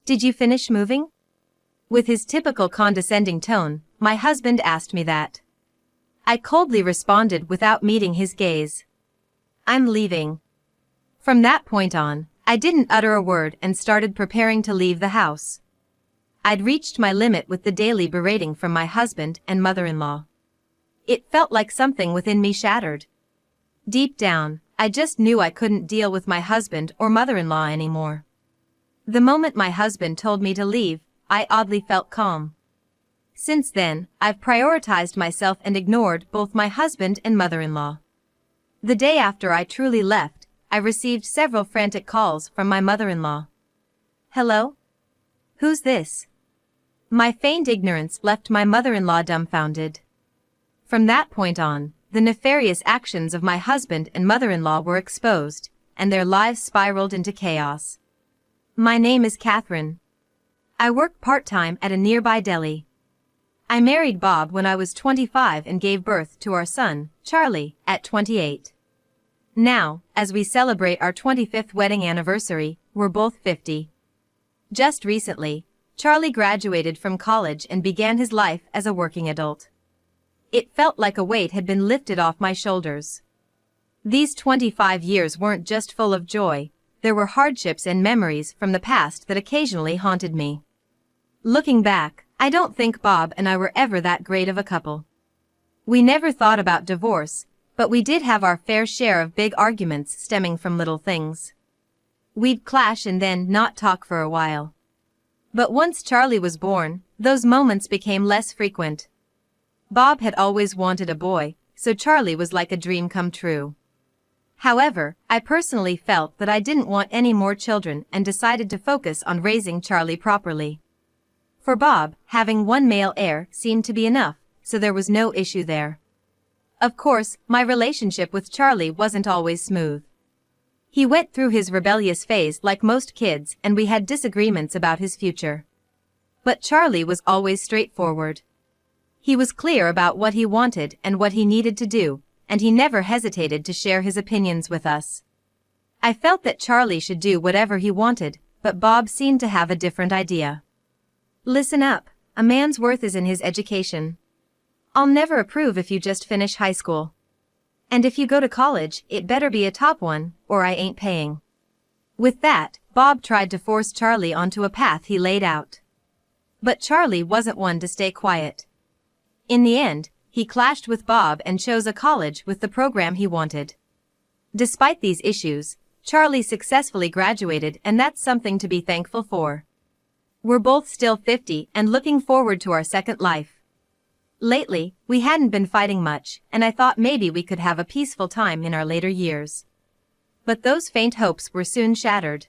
Did you finish moving? With his typical condescending tone, my husband asked me that. I coldly responded without meeting his gaze. I'm leaving. From that point on, I didn't utter a word and started preparing to leave the house. I'd reached my limit with the daily berating from my husband and mother-in-law. It felt like something within me shattered. Deep down, I just knew I couldn't deal with my husband or mother-in-law anymore. The moment my husband told me to leave, I oddly felt calm. Since then, I've prioritized myself and ignored both my husband and mother-in-law. The day after I truly left, I received several frantic calls from my mother-in-law. Hello? Who's this? My feigned ignorance left my mother-in-law dumbfounded. From that point on, the nefarious actions of my husband and mother-in-law were exposed, and their lives spiraled into chaos. My name is Catherine. I work part-time at a nearby deli. I married Bob when I was 25 and gave birth to our son, Charlie, at 28. Now, as we celebrate our 25th wedding anniversary, we're both 50. Just recently, Charlie graduated from college and began his life as a working adult. It felt like a weight had been lifted off my shoulders. These 25 years weren't just full of joy, there were hardships and memories from the past that occasionally haunted me. Looking back, I don't think Bob and I were ever that great of a couple. We never thought about divorce, but we did have our fair share of big arguments stemming from little things. We'd clash and then not talk for a while. But once Charlie was born, those moments became less frequent. Bob had always wanted a boy, so Charlie was like a dream come true. However, I personally felt that I didn't want any more children and decided to focus on raising Charlie properly. For Bob, having one male heir seemed to be enough, so there was no issue there. Of course, my relationship with Charlie wasn't always smooth. He went through his rebellious phase like most kids and we had disagreements about his future. But Charlie was always straightforward. He was clear about what he wanted and what he needed to do, and he never hesitated to share his opinions with us. I felt that Charlie should do whatever he wanted, but Bob seemed to have a different idea. Listen up, a man's worth is in his education. I'll never approve if you just finish high school. And if you go to college, it better be a top one, or I ain't paying. With that, Bob tried to force Charlie onto a path he laid out. But Charlie wasn't one to stay quiet. In the end, he clashed with Bob and chose a college with the program he wanted. Despite these issues, Charlie successfully graduated, and that's something to be thankful for. We're both still 50 and looking forward to our second life. Lately, we hadn't been fighting much, and I thought maybe we could have a peaceful time in our later years. But those faint hopes were soon shattered.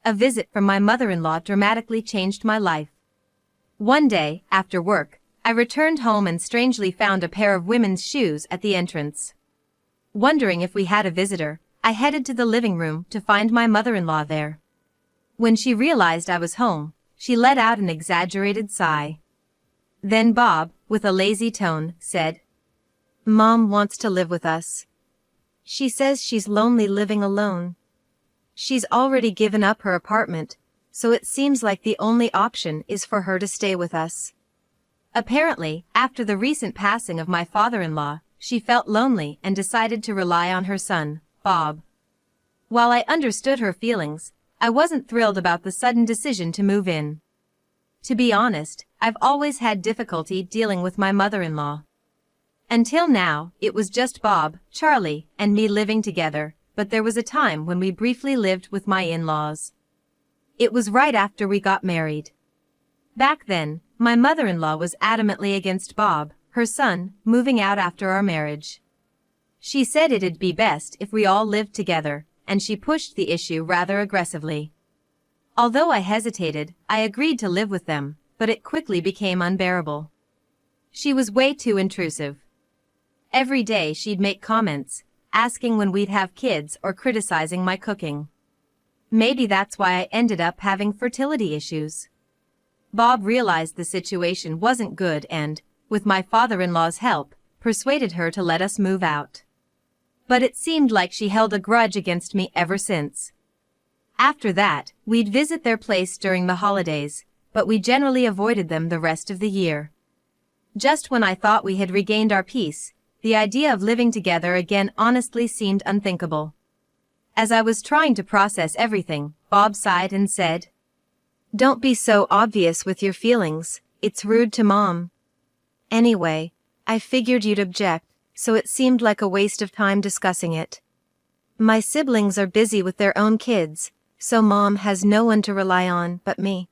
A visit from my mother-in-law dramatically changed my life. One day, after work, I returned home and strangely found a pair of women's shoes at the entrance. Wondering if we had a visitor, I headed to the living room to find my mother-in-law there. When she realized I was home, she let out an exaggerated sigh. Then Bob, with a lazy tone, said, "Mom wants to live with us. She says she's lonely living alone. She's already given up her apartment, so it seems like the only option is for her to stay with us." Apparently, after the recent passing of my father-in-law, she felt lonely and decided to rely on her son, Bob. While I understood her feelings, I wasn't thrilled about the sudden decision to move in. To be honest, I've always had difficulty dealing with my mother-in-law. Until now, it was just Bob, Charlie, and me living together, but there was a time when we briefly lived with my in-laws. It was right after we got married. Back then, my mother-in-law was adamantly against Bob, her son, moving out after our marriage. She said it'd be best if we all lived together, and she pushed the issue rather aggressively. Although I hesitated, I agreed to live with them, but it quickly became unbearable. She was way too intrusive. Every day she'd make comments, asking when we'd have kids or criticizing my cooking. Maybe that's why I ended up having fertility issues. Bob realized the situation wasn't good and, with my father-in-law's help, persuaded her to let us move out. But it seemed like she held a grudge against me ever since. After that, we'd visit their place during the holidays, but we generally avoided them the rest of the year. Just when I thought we had regained our peace, the idea of living together again honestly seemed unthinkable. As I was trying to process everything, Bob sighed and said, "Don't be so obvious with your feelings, it's rude to Mom. Anyway, I figured you'd object, so it seemed like a waste of time discussing it. My siblings are busy with their own kids, so Mom has no one to rely on but me.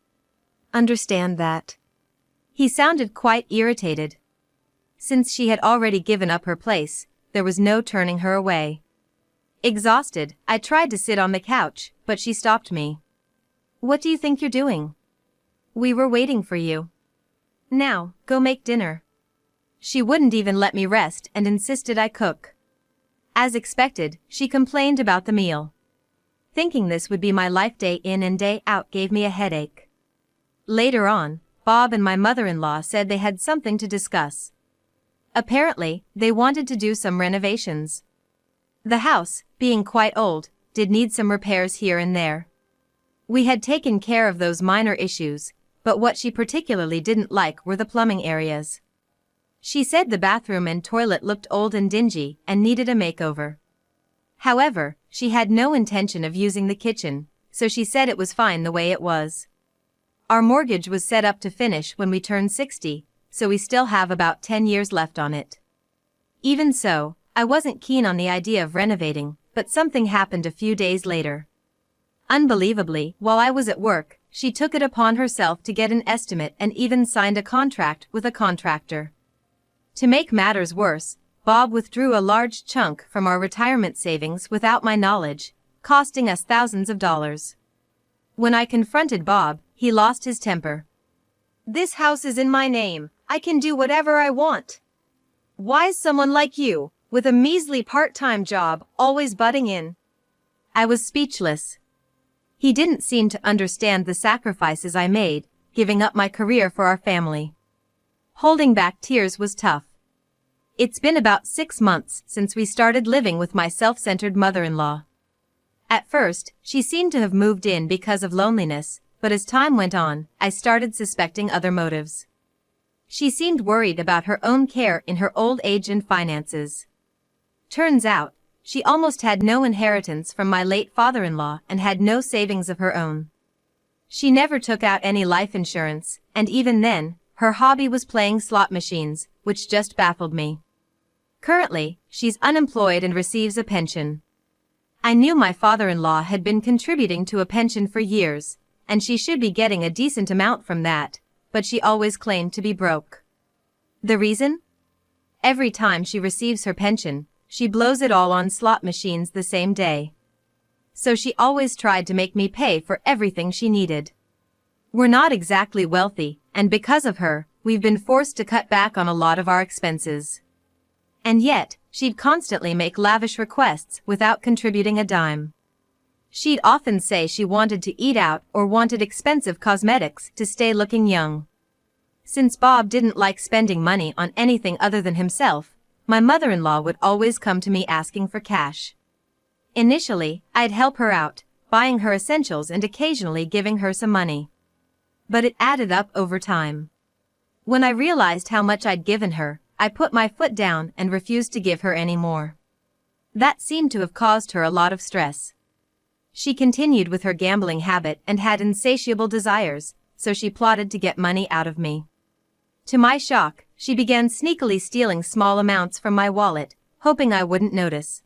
Understand that." He sounded quite irritated. Since she had already given up her place, there was no turning her away. Exhausted, I tried to sit on the couch, but she stopped me. "What do you think you're doing? We were waiting for you. Now, go make dinner." She wouldn't even let me rest and insisted I cook. As expected, she complained about the meal. Thinking this would be my life day in and day out gave me a headache. Later on, Bob and my mother-in-law said they had something to discuss. Apparently, they wanted to do some renovations. The house, being quite old, did need some repairs here and there. We had taken care of those minor issues, but what she particularly didn't like were the plumbing areas. She said the bathroom and toilet looked old and dingy and needed a makeover. However, she had no intention of using the kitchen, so she said it was fine the way it was. Our mortgage was set up to finish when we turned 60, so we still have about 10 years left on it. Even so, I wasn't keen on the idea of renovating, but something happened a few days later. Unbelievably, while I was at work, she took it upon herself to get an estimate and even signed a contract with a contractor. To make matters worse, Bob withdrew a large chunk from our retirement savings without my knowledge, costing us thousands of dollars. When I confronted Bob, he lost his temper. "This house is in my name, I can do whatever I want. Why's someone like you, with a measly part-time job, always butting in?" I was speechless. He didn't seem to understand the sacrifices I made, giving up my career for our family. Holding back tears was tough. It's been about 6 months since we started living with my self-centered mother-in-law. At first, she seemed to have moved in because of loneliness, but as time went on, I started suspecting other motives. She seemed worried about her own care in her old age and finances. Turns out, she almost had no inheritance from my late father-in-law and had no savings of her own. She never took out any life insurance, and even then, her hobby was playing slot machines, which just baffled me. Currently, she's unemployed and receives a pension. I knew my father-in-law had been contributing to a pension for years, and she should be getting a decent amount from that, but she always claimed to be broke. The reason? Every time she receives her pension, she blows it all on slot machines the same day. So she always tried to make me pay for everything she needed. We're not exactly wealthy, and because of her, we've been forced to cut back on a lot of our expenses. And yet, she'd constantly make lavish requests without contributing a dime. She'd often say she wanted to eat out or wanted expensive cosmetics to stay looking young. Since Bob didn't like spending money on anything other than himself, my mother-in-law would always come to me asking for cash. Initially, I'd help her out, buying her essentials and occasionally giving her some money. But it added up over time. When I realized how much I'd given her, I put my foot down and refused to give her any more. That seemed to have caused her a lot of stress. She continued with her gambling habit and had insatiable desires, so she plotted to get money out of me. To my shock, she began sneakily stealing small amounts from my wallet, hoping I wouldn't notice.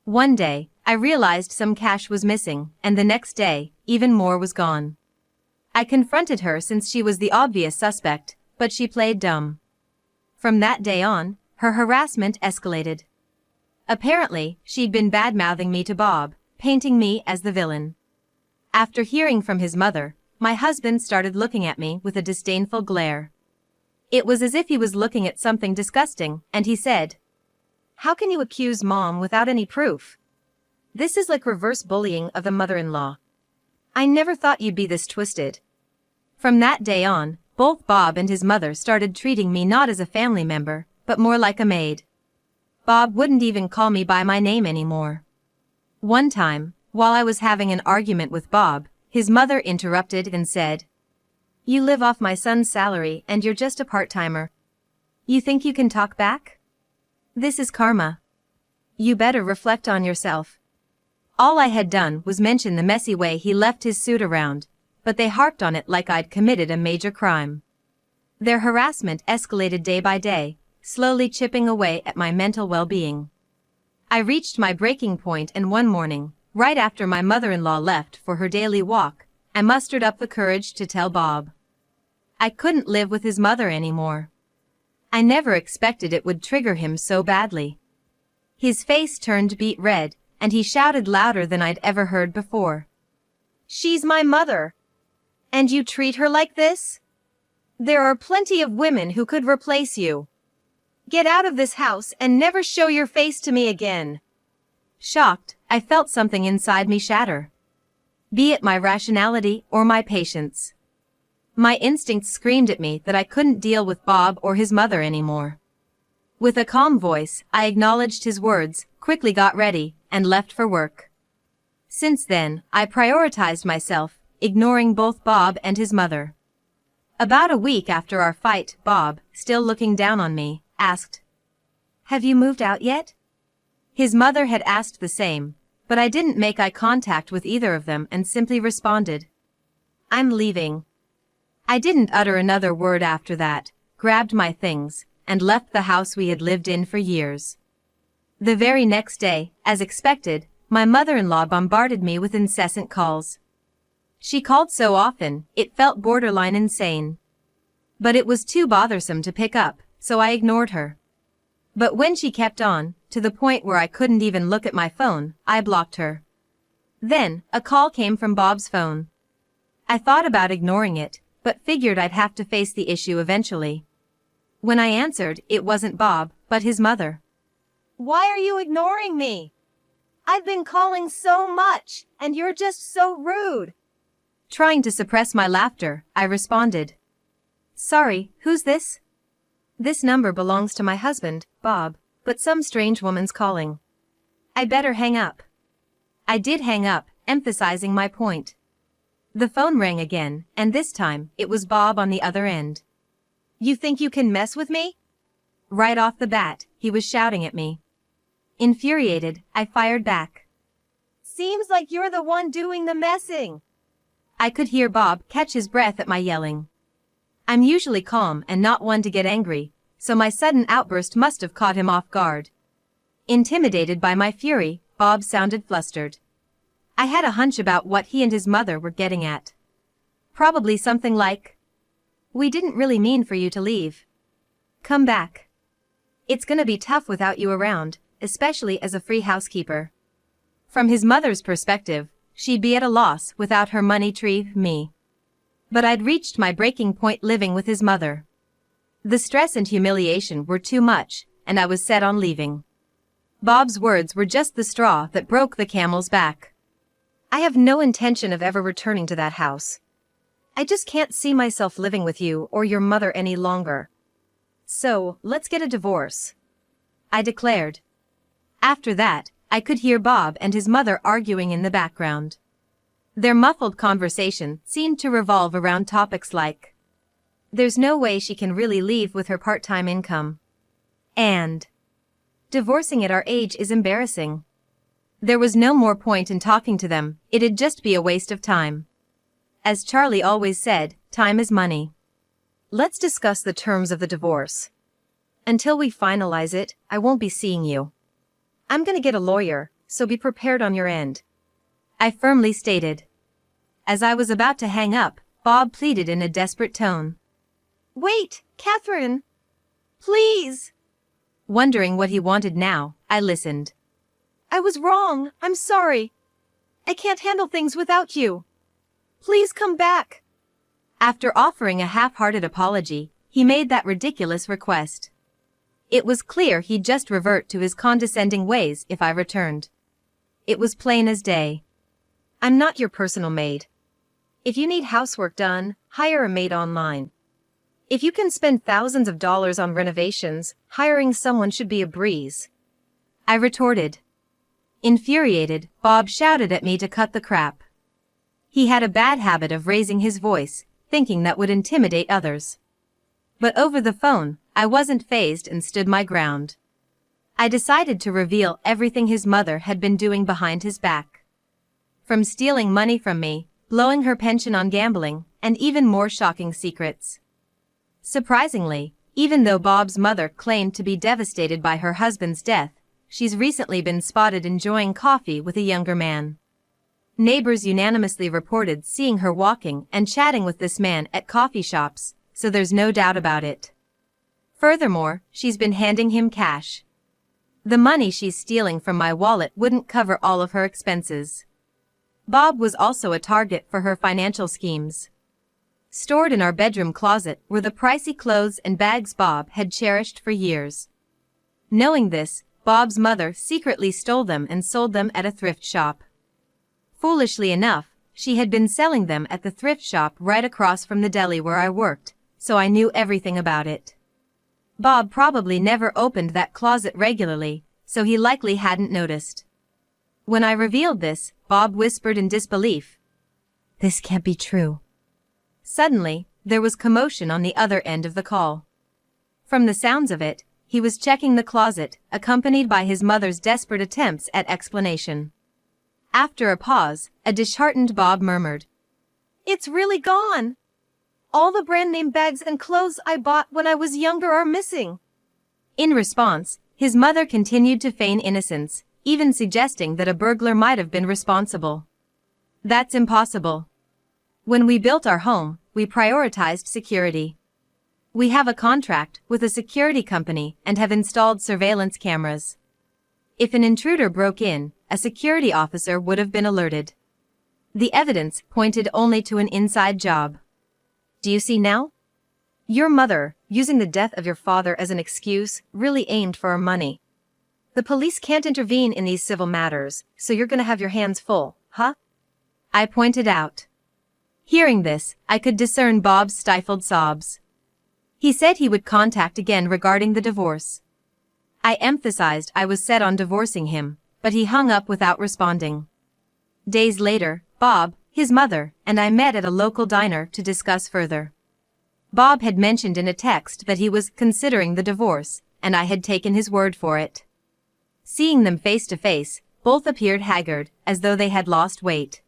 One day, I realized some cash was missing, and the next day, even more was gone. I confronted her since she was the obvious suspect, but she played dumb. From that day on, her harassment escalated. Apparently, she'd been bad-mouthing me to Bob, painting me as the villain. After hearing from his mother, my husband started looking at me with a disdainful glare. It was as if he was looking at something disgusting, and he said, "How can you accuse Mom without any proof? This is like reverse bullying of the mother-in-law. I never thought you'd be this twisted." From that day on, both Bob and his mother started treating me not as a family member, but more like a maid. Bob wouldn't even call me by my name anymore. One time, While I was having an argument with Bob, his mother interrupted and said, "You live off my son's salary and you're just a part-timer. You think you can talk back? This is karma. You better reflect on yourself." All I had done was mention the messy way he left his suit around, but they harped on it like I'd committed a major crime. Their harassment escalated day by day, slowly chipping away at my mental well-being. I reached my breaking point, and one morning, right after my mother-in-law left for her daily walk, I mustered up the courage to tell Bob. I couldn't live with his mother anymore. I never expected it would trigger him so badly. His face turned beet red, and he shouted louder than I'd ever heard before. "She's my mother. And you treat her like this? There are plenty of women who could replace you. Get out of this house and never show your face to me again." Shocked, I felt something inside me shatter. Be it my rationality or my patience. My instincts screamed at me that I couldn't deal with Bob or his mother anymore. With a calm voice, I acknowledged his words, quickly got ready, and left for work. Since then, I prioritized myself, ignoring both Bob and his mother. About a week after our fight, Bob, still looking down on me, asked, "Have you moved out yet?" His mother had asked the same, but I didn't make eye contact with either of them and simply responded, "I'm leaving." I didn't utter another word after that, grabbed my things, and left the house we had lived in for years. The very next day, as expected, my mother-in-law bombarded me with incessant calls. She called so often, it felt borderline insane. But it was too bothersome to pick up, so I ignored her. But when she kept on, to the point where I couldn't even look at my phone, I blocked her. Then, a call came from Bob's phone. I thought about ignoring it, but figured I'd have to face the issue eventually. When I answered, it wasn't Bob, but his mother. "Why are you ignoring me? I've been calling so much, and you're just so rude." Trying to suppress my laughter, I responded, "Sorry, who's this?" "This number belongs to my husband, Bob, but some strange woman's calling. I better hang up." I did hang up, emphasizing my point. The phone rang again, and this time, it was Bob on the other end. "You think you can mess with me?" Right off the bat, he was shouting at me. Infuriated, I fired back. "Seems like you're the one doing the messing." I could hear Bob catch his breath at my yelling. I'm usually calm and not one to get angry, so my sudden outburst must have caught him off guard. Intimidated by my fury, Bob sounded flustered. I had a hunch about what he and his mother were getting at. Probably something like, "We didn't really mean for you to leave. Come back. It's gonna be tough without you around, especially as a free housekeeper." From his mother's perspective, she'd be at a loss without her money tree, me. But I'd reached my breaking point living with his mother. The stress and humiliation were too much, and I was set on leaving. Bob's words were just the straw that broke the camel's back. "I have no intention of ever returning to that house. I just can't see myself living with you or your mother any longer. So, let's get a divorce," I declared. After that, I could hear Bob and his mother arguing in the background. Their muffled conversation seemed to revolve around topics like, "There's no way she can really leave with her part-time income," and "Divorcing at our age is embarrassing." There was no more point in talking to them, it'd just be a waste of time. As Charlie always said, time is money. "Let's discuss the terms of the divorce. Until we finalize it, I won't be seeing you. I'm gonna get a lawyer, so be prepared on your end," I firmly stated. As I was about to hang up, Bob pleaded in a desperate tone. "Wait, Catherine. Please." Wondering what he wanted now, I listened. "I was wrong, I'm sorry. I can't handle things without you. Please come back." After offering a half-hearted apology, he made that ridiculous request. It was clear he'd just revert to his condescending ways if I returned. It was plain as day. "I'm not your personal maid. If you need housework done, hire a maid online. If you can spend thousands of dollars on renovations, hiring someone should be a breeze," I retorted. Infuriated, Bob shouted at me to cut the crap. He had a bad habit of raising his voice, thinking that would intimidate others. But over the phone, I wasn't fazed and stood my ground. I decided to reveal everything his mother had been doing behind his back. From stealing money from me, blowing her pension on gambling, and even more shocking secrets. Surprisingly, even though Bob's mother claimed to be devastated by her husband's death, she's recently been spotted enjoying coffee with a younger man. Neighbors unanimously reported seeing her walking and chatting with this man at coffee shops, so there's no doubt about it. Furthermore, she's been handing him cash. The money she's stealing from my wallet wouldn't cover all of her expenses. Bob was also a target for her financial schemes. Stored in our bedroom closet were the pricey clothes and bags Bob had cherished for years. Knowing this, Bob's mother secretly stole them and sold them at a thrift shop. Foolishly enough, she had been selling them at the thrift shop right across from the deli where I worked, so I knew everything about it. Bob probably never opened that closet regularly, so he likely hadn't noticed. When I revealed this, Bob whispered in disbelief, "This can't be true." Suddenly, there was commotion on the other end of the call. From the sounds of it, he was checking the closet, accompanied by his mother's desperate attempts at explanation. After a pause, a disheartened Bob murmured, "It's really gone. All the brand name bags and clothes I bought when I was younger are missing." In response, his mother continued to feign innocence, even suggesting that a burglar might have been responsible. That's impossible. When we built our home, we prioritized security. We have a contract with a security company and have installed surveillance cameras. If an intruder broke in, a security officer would have been alerted. The evidence pointed only to an inside job. Do you see now? Your mother, using the death of your father as an excuse, really aimed for our money. The police can't intervene in these civil matters, so you're gonna have your hands full, huh? I pointed out. Hearing this, I could discern Bob's stifled sobs. He said he would contact again regarding the divorce. I emphasized I was set on divorcing him, but he hung up without responding. Days later, Bob, his mother, and I met at a local diner to discuss further. Bob had mentioned in a text that he was considering the divorce, and I had taken his word for it. Seeing them face to face, both appeared haggard, as though they had lost weight.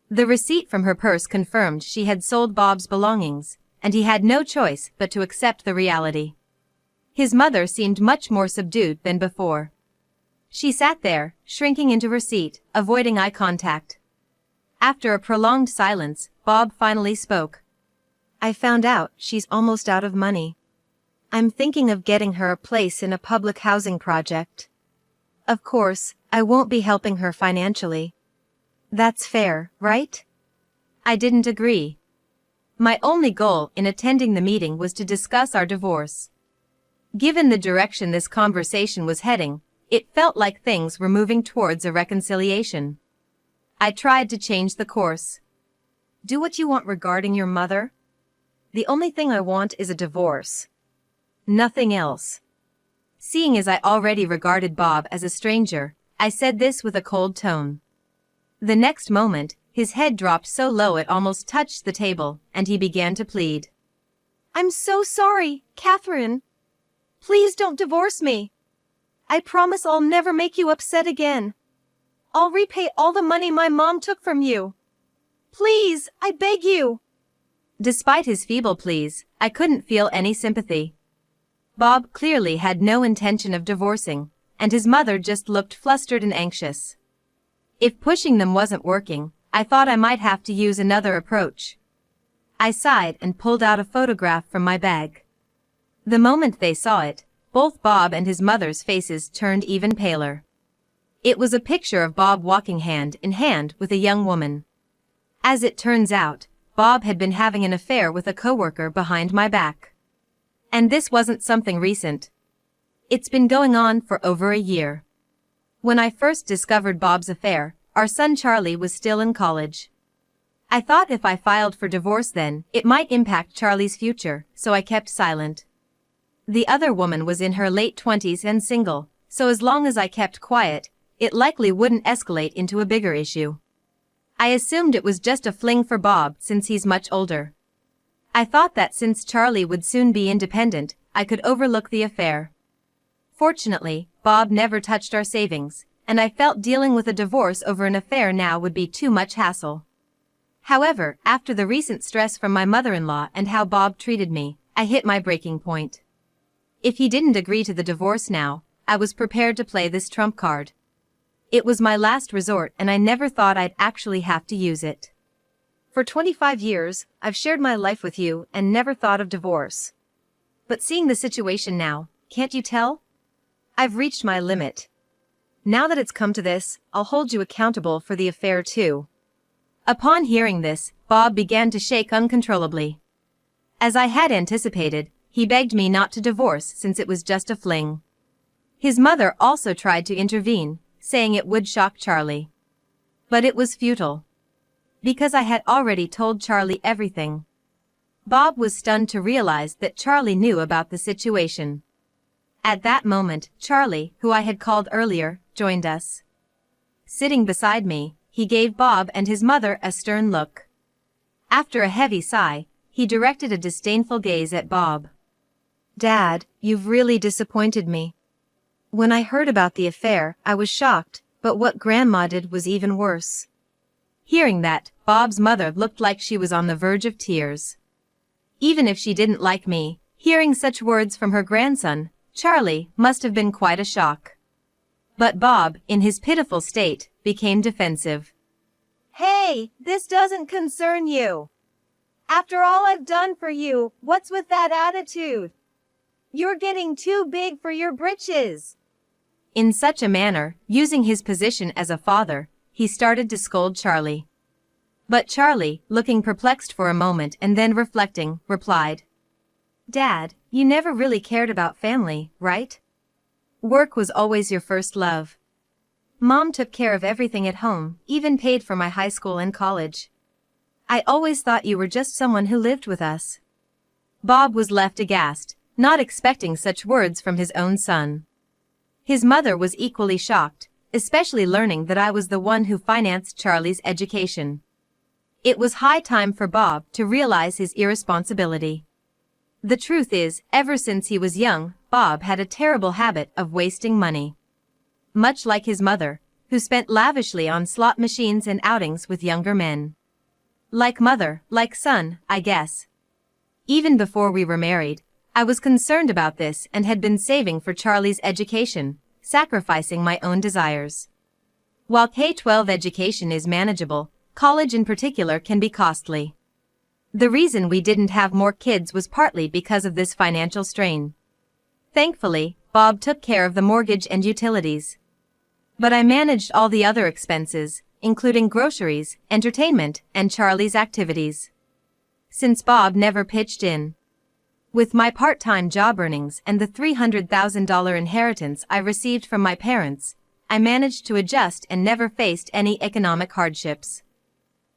The receipt from her purse confirmed she had sold Bob's belongings, and he had no choice but to accept the reality. His mother seemed much more subdued than before. She sat there, shrinking into her seat, avoiding eye contact. After a prolonged silence, Bob finally spoke. "I found out she's almost out of money. I'm thinking of getting her a place in a public housing project. Of course, I won't be helping her financially. That's fair, right?" I didn't agree. My only goal in attending the meeting was to discuss our divorce. Given the direction this conversation was heading, it felt like things were moving towards a reconciliation. I tried to change the course. "Do what you want regarding your mother. The only thing I want is a divorce. Nothing else." Seeing as I already regarded Bob as a stranger, I said this with a cold tone. The next moment, his head dropped so low it almost touched the table, and he began to plead. "I'm so sorry, Catherine. Please don't divorce me. I promise I'll never make you upset again. I'll repay all the money my mom took from you. Please, I beg you." Despite his feeble pleas, I couldn't feel any sympathy. Bob clearly had no intention of divorcing, and his mother just looked flustered and anxious. If pushing them wasn't working, I thought I might have to use another approach. I sighed and pulled out a photograph from my bag. The moment they saw it, both Bob and his mother's faces turned even paler. It was a picture of Bob walking hand in hand with a young woman. As it turns out, Bob had been having an affair with a coworker behind my back. And this wasn't something recent. It's been going on for over a year. When I first discovered Bob's affair, our son Charlie was still in college. I thought if I filed for divorce then, it might impact Charlie's future, so I kept silent. The other woman was in her late 20s and single, so as long as I kept quiet, it likely wouldn't escalate into a bigger issue. I assumed it was just a fling for Bob since he's much older. I thought that since Charlie would soon be independent, I could overlook the affair. Fortunately, Bob never touched our savings, and I felt dealing with a divorce over an affair now would be too much hassle. However, after the recent stress from my mother-in-law and how Bob treated me, I hit my breaking point. If he didn't agree to the divorce now, I was prepared to play this trump card. It was my last resort and I never thought I'd actually have to use it. For 25 years, I've shared my life with you and never thought of divorce. But seeing the situation now, can't you tell? I've reached my limit. Now that it's come to this, I'll hold you accountable for the affair too. Upon hearing this, Bob began to shake uncontrollably. As I had anticipated, he begged me not to divorce since it was just a fling. His mother also tried to intervene, saying it would shock Charlie. But it was futile. Because I had already told Charlie everything. Bob was stunned to realize that Charlie knew about the situation. At that moment, Charlie, who I had called earlier, joined us. Sitting beside me, he gave Bob and his mother a stern look. After a heavy sigh, he directed a disdainful gaze at Bob. "Dad, you've really disappointed me. When I heard about the affair, I was shocked, but what Grandma did was even worse." Hearing that, Bob's mother looked like she was on the verge of tears. Even if she didn't like me, hearing such words from her grandson, Charlie, must have been quite a shock. But Bob, in his pitiful state, became defensive. "Hey, this doesn't concern you. After all I've done for you, what's with that attitude? You're getting too big for your britches." In such a manner, using his position as a father, he started to scold Charlie. But Charlie, looking perplexed for a moment and then reflecting, replied, "Dad, you never really cared about family, right? Work was always your first love. Mom took care of everything at home, even paid for my high school and college. I always thought you were just someone who lived with us." Bob was left aghast, not expecting such words from his own son. His mother was equally shocked, especially learning that I was the one who financed Charlie's education. It was high time for Bob to realize his irresponsibility. The truth is, ever since he was young, Bob had a terrible habit of wasting money. Much like his mother, who spent lavishly on slot machines and outings with younger men. Like mother, like son, I guess. Even before we were married, I was concerned about this and had been saving for Charlie's education, sacrificing my own desires. While K-12 education is manageable, college in particular can be costly. The reason we didn't have more kids was partly because of this financial strain. Thankfully, Bob took care of the mortgage and utilities. But I managed all the other expenses, including groceries, entertainment, and Charlie's activities. Since Bob never pitched in. With my part-time job earnings and the $300,000 inheritance I received from my parents, I managed to adjust and never faced any economic hardships.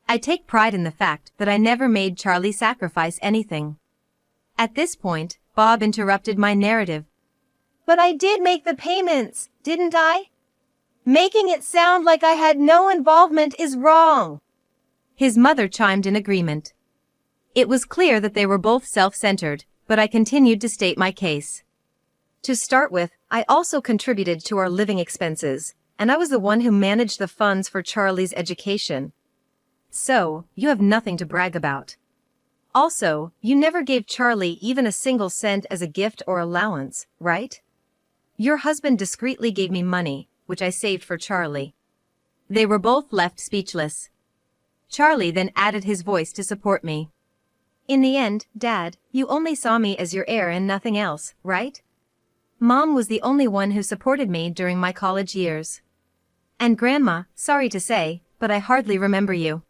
I take pride in the fact that I never made Charlie sacrifice anything. At this point, Bob interrupted my narrative. "But I did make the payments, didn't I? Making it sound like I had no involvement is wrong." His mother chimed in agreement. It was clear that they were both self-centered, but I continued to state my case. To start with, I also contributed to our living expenses, and I was the one who managed the funds for Charlie's education. So, you have nothing to brag about. Also, you never gave Charlie even a single cent as a gift or allowance, right? Your husband discreetly gave me money, which I saved for Charlie. They were both left speechless. Charlie then added his voice to support me. "In the end, Dad, you only saw me as your heir and nothing else, right? Mom was the only one who supported me during my college years. And Grandma, sorry to say, but I hardly remember you."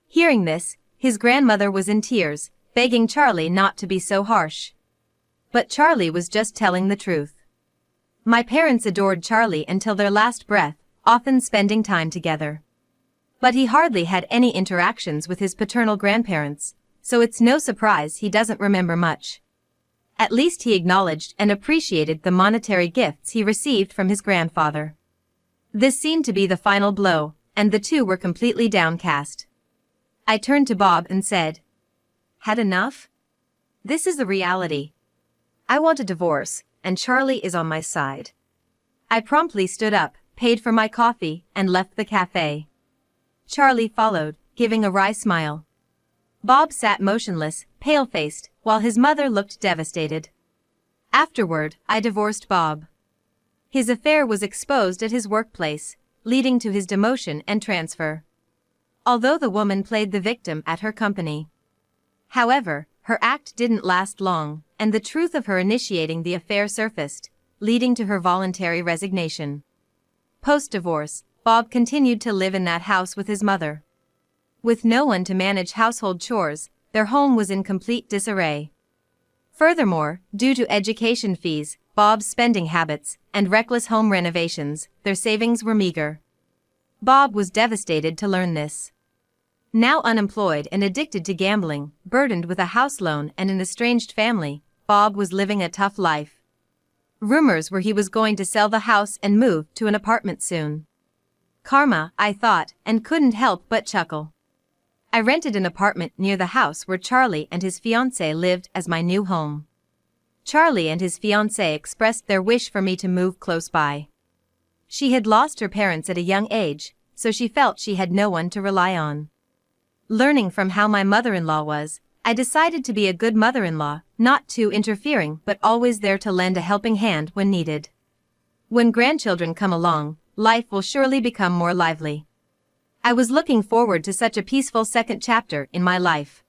Hearing this, his grandmother was in tears, begging Charlie not to be so harsh. But Charlie was just telling the truth. My parents adored Charlie until their last breath, often spending time together. But he hardly had any interactions with his paternal grandparents, so it's no surprise he doesn't remember much. At least he acknowledged and appreciated the monetary gifts he received from his grandfather. This seemed to be the final blow, and the two were completely downcast. I turned to Bob and said, "Had enough? This is the reality. I want a divorce, and Charlie is on my side." I promptly stood up, paid for my coffee, and left the cafe. Charlie followed, giving a wry smile. Bob sat motionless, pale-faced, while his mother looked devastated. Afterward, I divorced Bob. His affair was exposed at his workplace, leading to his demotion and transfer. Although the woman played the victim at her company. However, her act didn't last long, and the truth of her initiating the affair surfaced, leading to her voluntary resignation. Post-divorce, Bob continued to live in that house with his mother. With no one to manage household chores, their home was in complete disarray. Furthermore, due to education fees, Bob's spending habits, and reckless home renovations, their savings were meager. Bob was devastated to learn this. Now unemployed and addicted to gambling, burdened with a house loan and an estranged family, Bob was living a tough life. Rumors were he was going to sell the house and move to an apartment soon. Karma, I thought, and couldn't help but chuckle. I rented an apartment near the house where Charlie and his fiancée lived as my new home. Charlie and his fiancée expressed their wish for me to move close by. She had lost her parents at a young age, so she felt she had no one to rely on. Learning from how my mother-in-law was, I decided to be a good mother-in-law, not too interfering but always there to lend a helping hand when needed. When grandchildren come along, life will surely become more lively. I was looking forward to such a peaceful second chapter in my life.